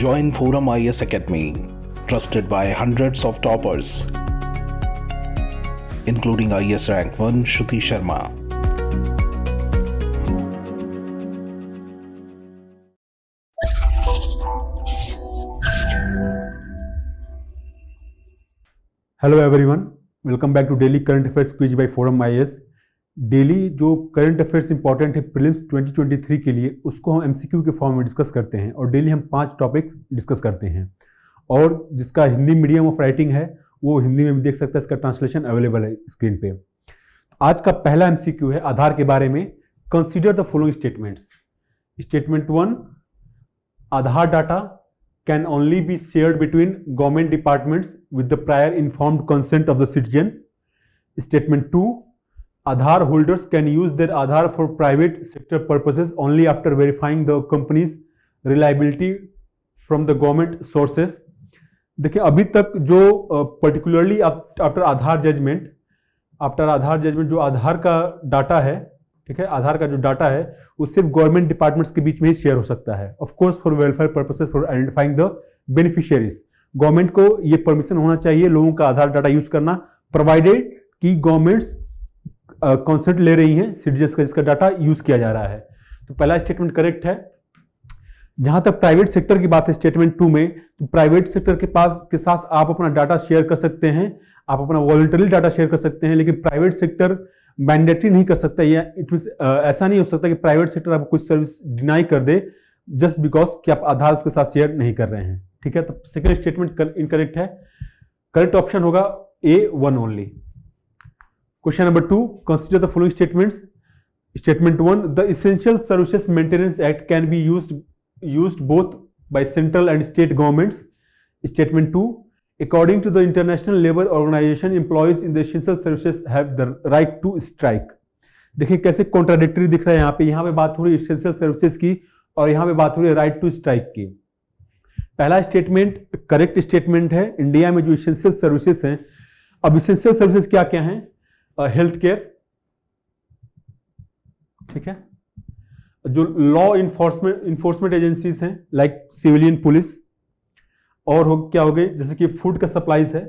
Join Forum IAS Academy, trusted by hundreds of toppers, including IAS Rank 1 Shruti Sharma. Hello everyone, welcome back to daily current affairs quiz by forum IAS. Daily जो current affairs important है prelims 2023 के लिए, उसको हम MCQ के form में discuss करते हैं और डेली हम 5 टॉपिक्स डिस्कस करते हैं। और जिसका हिंदी मीडियम ऑफ राइटिंग है वो हिंदी में भी देख सकता है, इसका ट्रांसलेशन अवेलेबल है स्क्रीन पे। आज का पहला एमसीक्यू है आधार के बारे में। Consider the following statements. Statement 1, Aadhaar data can only be shared between government departments with the prior informed consent of the citizen. Statement 2, Aadhaar holders can use their Aadhaar for private sector purposes only after verifying the company's reliability from the government sources. देखिए, अभी तक जो particularly after आधार judgement जो आधार का data है, ठीक है, आधार का जो डाटा है वो सिर्फ गवर्नमेंट डिपार्टमेंट्स के बीच में ही शेयर हो सकता है। Of course for welfare purposes, for identifying the beneficiaries. Government को ये परमिशन होना चाहिए लोगों का आधार डाटा यूज करना, प्रोवाइडेड कि गवर्नमेंट्स कंसेंट ले रही हैं सिटीजन्स का जिसका डाटा यूज किया जा रहा है। तो पहला स्टेटमेंट करेक्ट है। जहां तक प्राइवेट सेक्टर की बात है स्टेटमेंट 2 में, तो प्राइवेट सेक्टर के साथ आप अपना डाटा शेयर कर सकते हैं, आप अपना वॉलंटरी डाटा शेयर कर सकते हैं, लेकिन प्राइवेट सेक्टर मैंडेटरी नहीं कर सकता। या इट मींस ऐसा नहीं हो सकता कि प्राइवेट सेक्टर आपको कुछ सर्विस डिनाई कर दे जस्ट बिकॉज कि आप आधार उसके साथ शेयर नहीं कर रहे हैं। ठीक है, तो सेकंड स्टेटमेंट इनकरेक्ट है। करेक्ट ऑप्शन होगा A1 only. Question number 2, consider the following statements. Statement 1, the essential services maintenance act can be used both by central and state governments. Statement 2, according to the International Labour Organization, employees in the essential services have the right to strike. देखिए कैसे contradictory दिख रहा है यहाँ पे बात हो रही है एसेंशियल सर्विसेज की और यहाँ पे बात हो रही है राइट टू स्ट्राइक की। पहला स्टेटमेंट करेक्ट स्टेटमेंट है। इंडिया में जो एसेंशियल सर्विसेज हैं, अब एसेंशियल सर्विसेज क्या क्या हैं? हेल्थ केयर, ठीक है, जो लॉ इन्फोर्समेंट एजेंसीज हैं लाइक सिविलियन पुलिस, और क्या हो गए जैसे कि फूड का सप्लाईज है,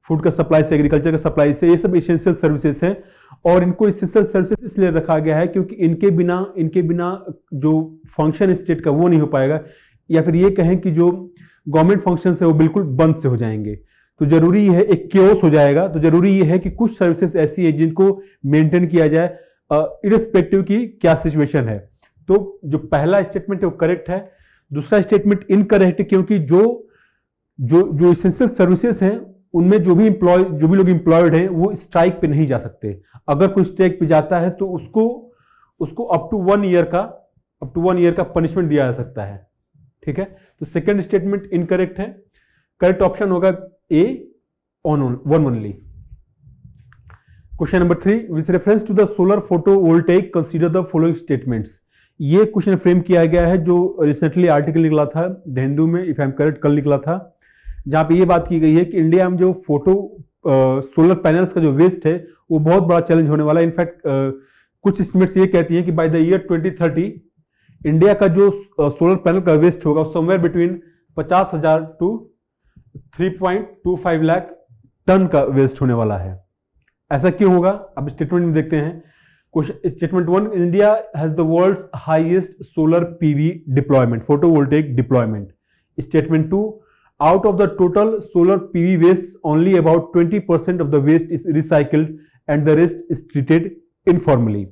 फूड का सप्लाई से, एग्रीकल्चर का सप्लाई से, ये सब एसेंशियल सर्विसेज हैं। और इनको एसेंशियल सर्विसेज इसलिए रखा गया है क्योंकि इनके बिना जो फंक्शन स्टेट का वो नहीं हो पाएगा, या फिर ये कहें कि जो गवर्नमेंट फंक्शन है वो बिल्कुल बंद से हो जाएंगे। तो जरूरी है, एक केओस हो जाएगा। तो जरूरी ये है कि कुछ सर्विसेज ऐसी है जिनको मेंटेन किया जाए इररिस्पेक्टिव की क्या सिचुएशन है। तो जो पहला स्टेटमेंट है वो करेक्ट है। दूसरा स्टेटमेंट इनकरेक्ट है क्योंकि जो एसेंशियल सर्विसेज हैं उनमें जो भी लोग एम्प्लॉयड हैं वो स्ट्राइक पे नहीं जा सकते। अगर कोई स्ट्राइक पे जाता है तो उसको अप टू 1 ईयर का पनिशमेंट दिया जा सकता है। ठीक है, तो सेकंड स्टेटमेंट इनकरेक्ट है। करेक्ट ऑप्शन होगा A1 only. Question number 3, with reference to the solar photovoltaic consider the following statements. ये क्वेश्चन फ्रेम किया गया है जो रिसेंटली आर्टिकल निकला था द हिंदू में, इफ आई एम करेक्ट, कल निकला था, जहां पे ये बात की गई है कि इंडिया में जो सोलर पैनल्स का जो वेस्ट है वो बहुत बड़ा चैलेंज होने वाला है। इनफैक्ट कुछ एस्टिमेट्स ये कहती हैं कि बाय द ईयर 2030 इंडिया का जो सोलर पैनल का वेस्ट होगा somewhere between 50,000 to 3.25 lakh ton का वेस्ट होने वाला है। ऐसा क्यों होगा, अब स्टेटमेंट में देखते हैं। Statement 1, India has the world's highest solar PV deployment, photovoltaic deployment. Statement 2, out of the total solar PV waste, only about 20% of the waste is recycled and the rest is treated informally.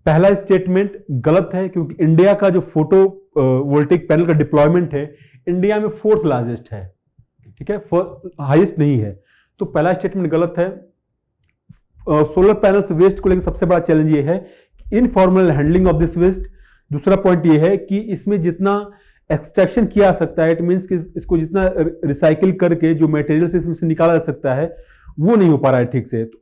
पहला statement गलत है क्योंकि India का जो photo वोल्टेक panel का deployment है India में 4th largest है, ठीक है, हाईएस्ट नहीं है। तो पहला स्टेटमेंट गलत है। सोलर पैनल्स वेस्ट को लेकर सबसे बड़ा चैलेंज ये है informal handling of this waste. दूसरा पॉइंट ये है कि इसमें जितना एक्सट्रैक्शन किया जा सकता है, इट मींस कि इसको जितना रिसाइकिल करके जो मटेरियल से इसमें से निकाला जा सकता है वो नहीं हो पा रहा है ठीक से। तो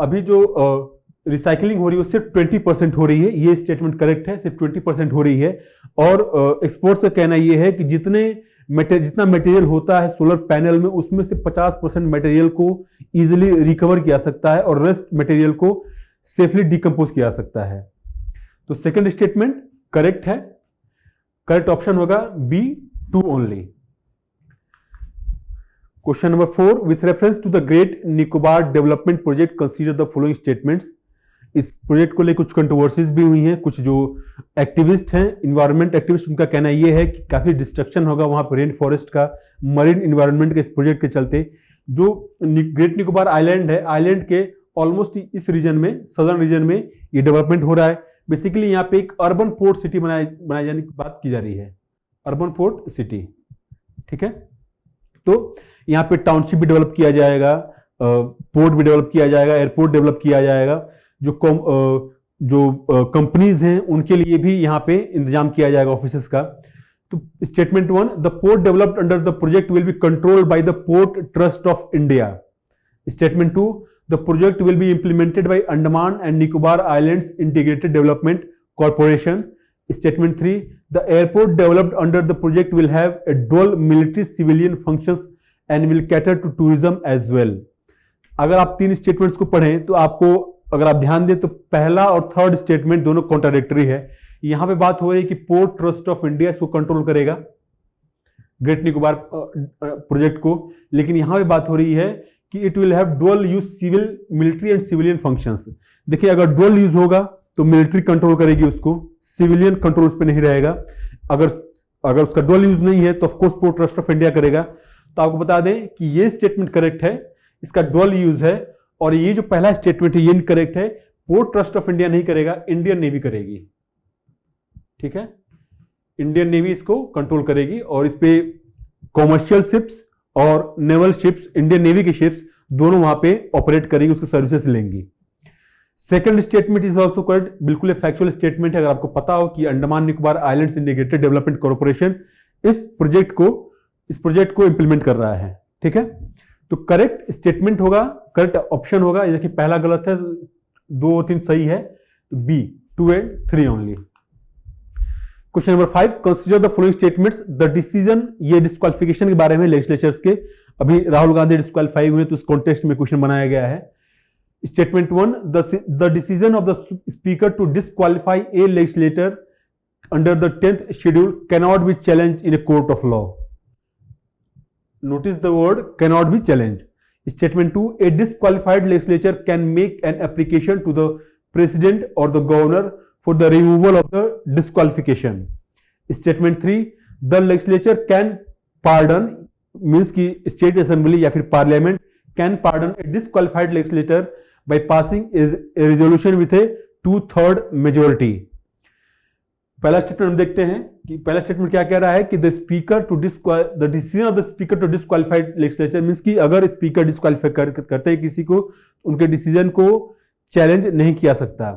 अभी जो रिसाइकलिंग हो रही है वो सिर्फ 20% हो रही है। ये स्टेटमेंट करेक्ट है, सिर्फ 20% हो रही है। और एक्सपर्ट्स का कहना ये है कि जितना मटेरियल होता है सोलर पैनल में उसमें से 50% मटेरियल को इजीली रिकवर किया सकता है और रेस्ट मटेरियल को सेफली डिकम्पोज किया जा सकता है। तो सेकंड स्टेटमेंट करेक्ट है। करेक्ट ऑप्शन होगा b, 2 only. Question number 4, with reference to the great Nicobar development project consider the following statements. इस प्रोजेक्ट को लेकर कुछ कंट्रोवर्सीज भी हुई हैं। कुछ जो एक्टिविस्ट हैं, इन्वायरमेंट एक्टिविस्ट, उनका कहना यह है कि काफी डिस्ट्रक्शन होगा वहां पर रेन फॉरेस्ट का, मरीन इन्वायरमेंट के इस प्रोजेक्ट के चलते। जो ग्रेट निकोबार आइलैंड है, आइलैंड के ऑलमोस्ट इस रीजन में, सदर्न रीजन में ये डेवलपमेंट हो रहा है। बेसिकली यहाँ पे एक अर्बन पोर्ट सिटी बनाए जाने की बात की जा रही है, अर्बन पोर्ट सिटी। ठीक है, तो यहाँ पे टाउनशिप भी डेवलप किया जाएगा, पोर्ट भी डेवलप किया जाएगा, एयरपोर्ट डेवलप किया जाएगा। जो कंपनीज हैं उनके लिए भी यहाँ पे इंतजाम किया जाएगा ऑफिसेस का। तो statement 1, the port developed under the project will be controlled by the port trust of India. Statement 2, the project will be implemented bye Andaman and Nicobar islands integrated development corporation. Statement 3, the airport developed under the project will have a dual military civilian functions and will cater to tourism as well। अगर आप तीन statements को पढ़ें तो आपको, अगर आप ध्यान दें तो पहला और थर्ड स्टेटमेंट दोनों कॉन्ट्राडिक्टरी है। यहां पे बात हो रही है कि पोर्ट ट्रस्ट ऑफ इंडिया इसको कंट्रोल करेगा, ग्रेट निकोबार प्रोजेक्ट को, लेकिन यहां पे बात हो रही है कि it will have dual use civil, military and civilian functions. देखिए, अगर डुअल यूज होगा तो मिलिट्री कंट्रोल करेगी उसको, सिविलियन कंट्रोल उस पर नहीं रहेगा। अगर उसका डुअल यूज नहीं है तो of course port trust of India करेगा। तो आपको बता दें कि ये स्टेटमेंट करेक्ट है, इसका डुअल यूज है, और ये जो पहला स्टेटमेंट है ये इनकरेक्ट है। पोर्ट ट्रस्ट ऑफ इंडिया नहीं करेगा, इंडियन नेवी करेगी। ठीक है, इंडियन नेवी इसको कंट्रोल करेगी और इस पे कॉमर्शियल शिप्स और नेवल शिप्स, इंडियन नेवी की शिप्स दोनों वहां पे ऑपरेट करेगी, उसकी सर्विसेज लेंगी। Second statement is also correct, बिल्कुल फैक्चुअल स्टेटमेंट है। अगर आपको पता हो कि Andaman Nicobar islands integrated development corporation इस प्रोजेक्ट को इंप्लीमेंट कर रहा है। ठीक है, तो करेक्ट स्टेटमेंट होगा, करेक्ट ऑप्शन होगा, ये देखिए पहला गलत है, 2 और 3 सही है, तो b, 2 and 3 only. Question number 5, consider the following statements. The decision, ये डिस्क्वालिफिकेशन के बारे में लेजिस्लेचर्स के, अभी राहुल गांधी डिस्क्वालीफाई हुए तो उस कॉन्टेक्स्ट में क्वेश्चन बनाया गया है। Statement 1, the decision of the speaker to disqualify a legislator under the 10th schedule cannot be challenge in a court of law. Notice the word cannot be challenged. Statement 2, a disqualified legislature can make an application to the president or the governor for the removal of the disqualification. Statement 3, the legislature can pardon, means कि state assembly या फिर parliament can pardon a disqualified legislator by passing a resolution with a 2/3 majority. पहला statement हम देखते हैं कि पहला statement क्या कह रहा है कि the decision of the speaker to disqualified legislature, means कि अगर स्पीकर डिस्क्वालीफाई करते हैं किसी को, उनके डिसीजन को चैलेंज नहीं किया सकता।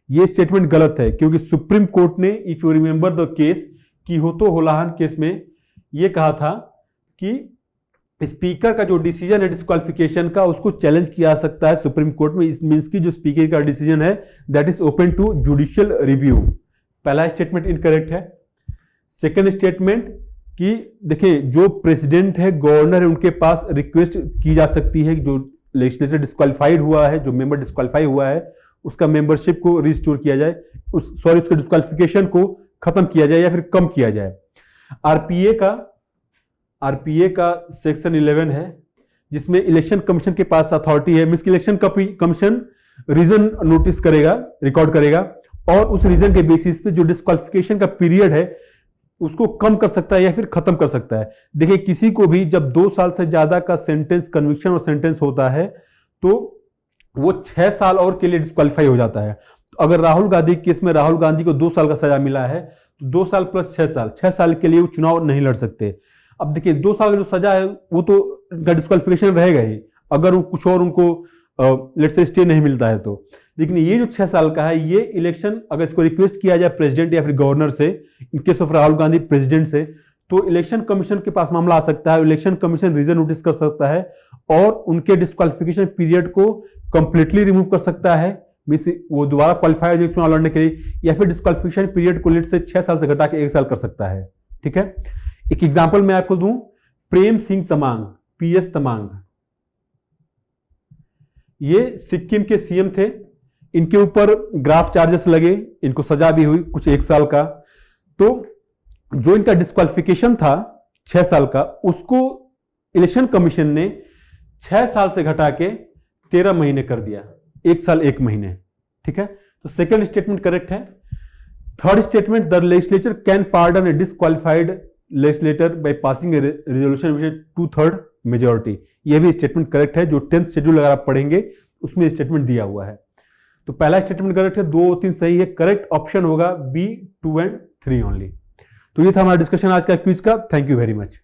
ये स्टेटमेंट गलत है, क्योंकि सुप्रीम कोर्ट ने, if you remember the case, Kihoto Hollohan case में ये कहा था कि स्पीकर का जो डिसीजन है डिस्क्वालिफिकेशन का, उसको चैलेंज किया जा सकता है सुप्रीम कोर्ट में। इस मींस की जो स्पीकर का डिसीजन है that is open to judicial review. पहला स्टेटमेंट इनकरेक्ट है। सेकंड स्टेटमेंट कि देखिए, जो प्रेसिडेंट है, गवर्नर है, उनके पास रिक्वेस्ट की जा सकती है, जो लेजिस्लेटर डिस्क्वालीफाइड हुआ है, जो मेंबर डिस्क्वालीफाई हुआ है, उसका मेंबरशिप को रिस्टोर किया जाए, उसके डिस्क्वालिफिकेशन को खत्म किया जाए या फिर कम किया जाए। आरपीए का सेक्शन 11 है, जिसमें इलेक्शन कमीशन के पास अथॉरिटी है। Means election commission reason notice करेगा, रिकॉर्ड करेगा, और उस रीजन के बेसिस पे जो डिस्क्वालिफिकेशन का पीरियड है उसको कम कर सकता है या फिर खत्म कर सकता है। देखिए, किसी को भी जब 2 साल से ज्यादा का सेंटेंस, कन्विक्शन और सेंटेंस होता है तो वो 6 साल और के लिए डिस्क्वालीफाई हो जाता है। तो अगर राहुल गांधी केस में राहुल गांधी को 2 साल का सजा मिला है तो 2 साल प्लस 6 साल के लिए वो चुनाव नहीं लड़ सकते। अब देखिए, 2 साल का जो सजा है वो तो उनका डिस्क्वालिफिकेशन रहेगा ही, अगर वो कुछ और उनको लेट्स से स्टे नहीं मिलता है तो। लेकिन ये जो 6 साल का है, ये इलेक्शन अगर इसको रिक्वेस्ट किया जाए प्रेसिडेंट या फिर गवर्नर से, in case of Rahul Gandhi president से, तो इलेक्शन कमीशन के पास मामला आ सकता है। इलेक्शन कमीशन रीजन नोटिस कर सकता है और उनके डिस्क्वालिफिकेशन पीरियड को कंप्लीटली रिमूव कर सकता है, मींस वो दोबारा क्वालिफाई हो चुनाव लड़ने के लिए, या फिर डिस्क्वालिफिकेशन पीरियड को लेट से 6 साल से घटा के 1 साल कर सकता है। ठीक है, एक एग्जाम्पल मैं आपको दूं, प्रेम सिंह तमांग, PS तमांग, ये सिक्किम के सीएम थे। इनके ऊपर ग्राफ चार्जेस लगे, इनको सजा भी हुई कुछ 1 साल का। तो जो इनका डिस्क्वालिफिकेशन था 6 साल का, उसको इलेक्शन कमीशन ने 6 साल से घटा के 13 महीने कर दिया, 1 साल 1 महीने। ठीक है, तो सेकंड स्टेटमेंट करेक्ट है। Third statement, the legislature can pardon A disqualified legislator by passing A resolution with 2/3 majority, यह भी स्टेटमेंट करेक्ट है। जो 10th शेड्यूल अगर आप पढ़ेंगे उसमें स्टेटमेंट दिया हुआ है। तो पहला स्टेटमेंट करेक्ट है, 2 और 3 सही है। करेक्ट ऑप्शन होगा बी, 2 एंड 3 ओनली। तो ये था हमारा डिस्कशन आज का क्विज का। Thank you very much.